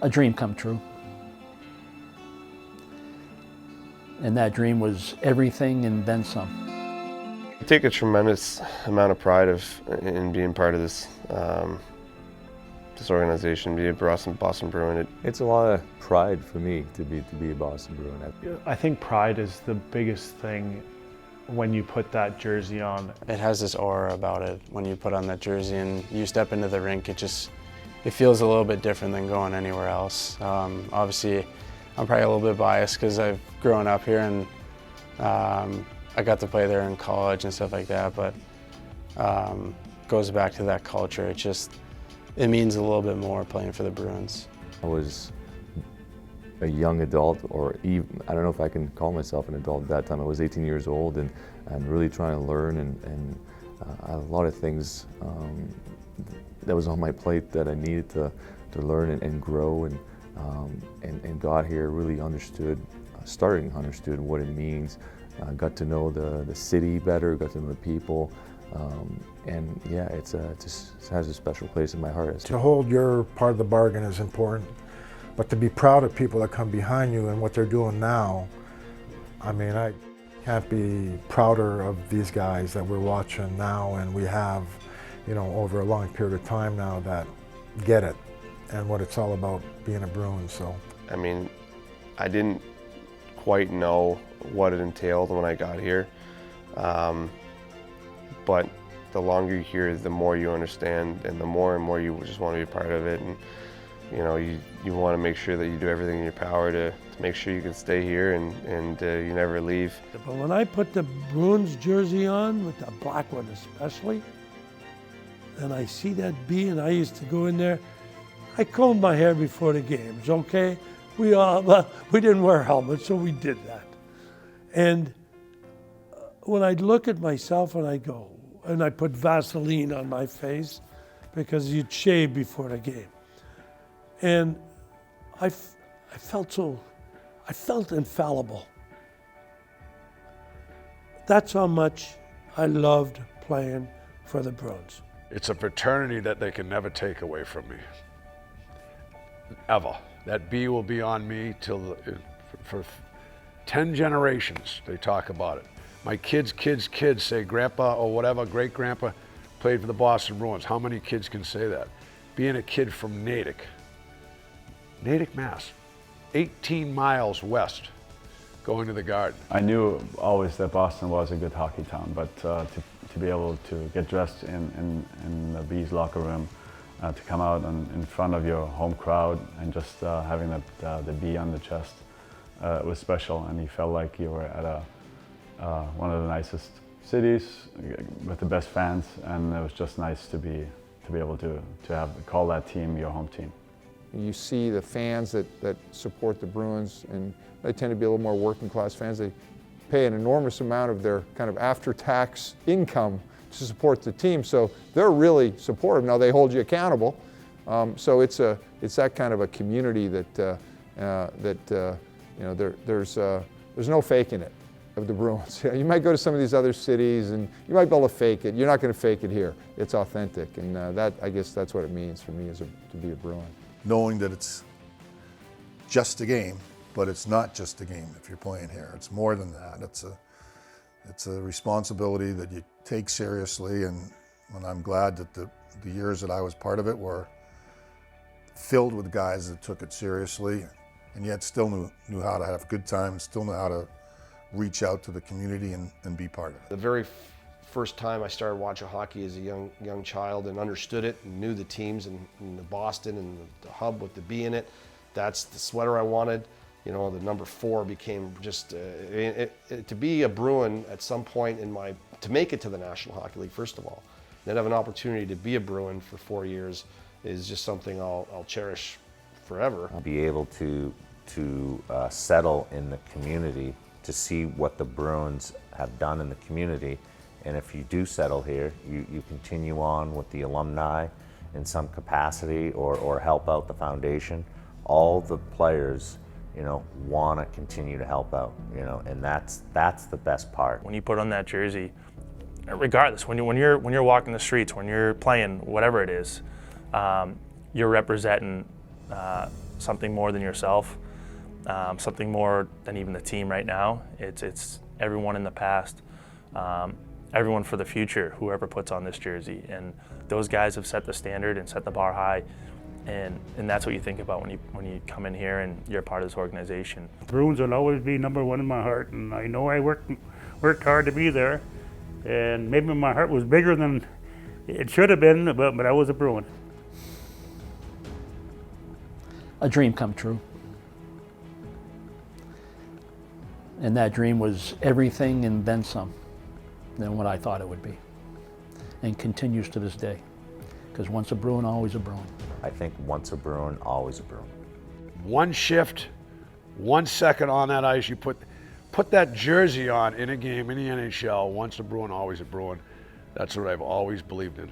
a dream come true. And that dream was everything and then some. I take a tremendous amount of pride in being part of this organization, be a Boston Bruin. It's a lot of pride for me to be a Boston Bruin. I think pride is the biggest thing when you put that jersey on. It has this aura about it. When you put on that jersey and you step into the rink, it feels a little bit different than going anywhere else. Obviously, I'm probably a little bit biased because I've grown up here and I got to play there in college and stuff like that, but goes back to that culture. It means a little bit more playing for the Bruins. I was a young adult, or even, I don't know if I can call myself an adult at that time. I was 18 years old and really trying to learn and a lot of things that was on my plate that I needed to learn and grow and got here, really understood what it means. Got to know the city better, got to know the people, and yeah, it just has a special place in my heart. To hold your part of the bargain is important, but to be proud of people that come behind you and what they're doing now, I mean, I can't be prouder of these guys that we're watching now, and we have, you know, over a long period of time now that get it and what it's all about being a Bruin. So, I mean, I didn't quite know what it entailed when I got here, but the longer you're here, the more you understand, and the more and more you just want to be a part of it. And you know, you want to make sure that you do everything in your power to make sure you can stay here and you never leave. But when I put the Bruins jersey on, with the black one especially, and I see that B, and I used to go in there, I combed my hair before the games, okay? We didn't wear helmets, so we did that. And when I look at myself and I go, and I put Vaseline on my face because you'd shave before the game. And I felt infallible. That's how much I loved playing for the Bruins. It's a fraternity that they can never take away from me, ever. That B will be on me for 10 generations. They talk about it. My kids say grandpa or whatever, great grandpa played for the Boston Bruins. How many kids can say that? Being a kid from Natick, Mass, 18 miles west, going to the Garden. I knew always that Boston was a good hockey town, but to be able to get dressed in the B's locker room, to come out in front of your home crowd and just having the B on the chest, it was special, and you felt like you were at one of the nicest cities with the best fans, and it was just nice to be able to call that team your home team. You see the fans that support the Bruins, and they tend to be a little more working class fans. They pay an enormous amount of their kind of after-tax income to support the team, so they're really supportive. Now they hold you accountable, so it's that kind of a community that you know, there's no faking it of the Bruins. You might go to some of these other cities and you might be able to fake it. You're not going to fake it here. It's authentic, and I guess that's what it means for me to be a Bruin. Knowing that it's just a game, but it's not just a game if you're playing here. It's more than that. It's a responsibility that you take seriously, and I'm glad that the years that I was part of it were filled with guys that took it seriously, and yet still knew how to have a good time, still knew how to reach out to the community and be part of it. The very first time I started watching hockey as a young child and understood it and knew the teams in the Boston and the hub with the B in it, that's the sweater I wanted. You know, the number 4 became just, to be a Bruin at some point to make it to the National Hockey League, first of all, then have an opportunity to be a Bruin for 4 years is just something I'll cherish forever. I'll be able to settle in the community, to see what the Bruins have done in the community. And if you do settle here, you continue on with the alumni in some capacity or help out the foundation. All the players, you know, want to continue to help out, you know, and that's the best part. When you put on that jersey, regardless, when you're walking the streets, when you're playing, whatever it is, you're representing something more than yourself, something more than even the team right now. It's everyone in the past, everyone for the future, whoever puts on this jersey. And those guys have set the standard and set the bar high. And that's what you think about when you come in here and you're part of this organization. Bruins will always be number one in my heart, and I know I worked hard to be there. And maybe my heart was bigger than it should have been, but I was a Bruin. A dream come true. And that dream was everything and then some than what I thought it would be. And continues to this day. Because once a Bruin, always a Bruin. I think once a Bruin, always a Bruin. One shift, 1 second on that ice, you put that jersey on in a game in the NHL. Once a Bruin, always a Bruin. That's what I've always believed in.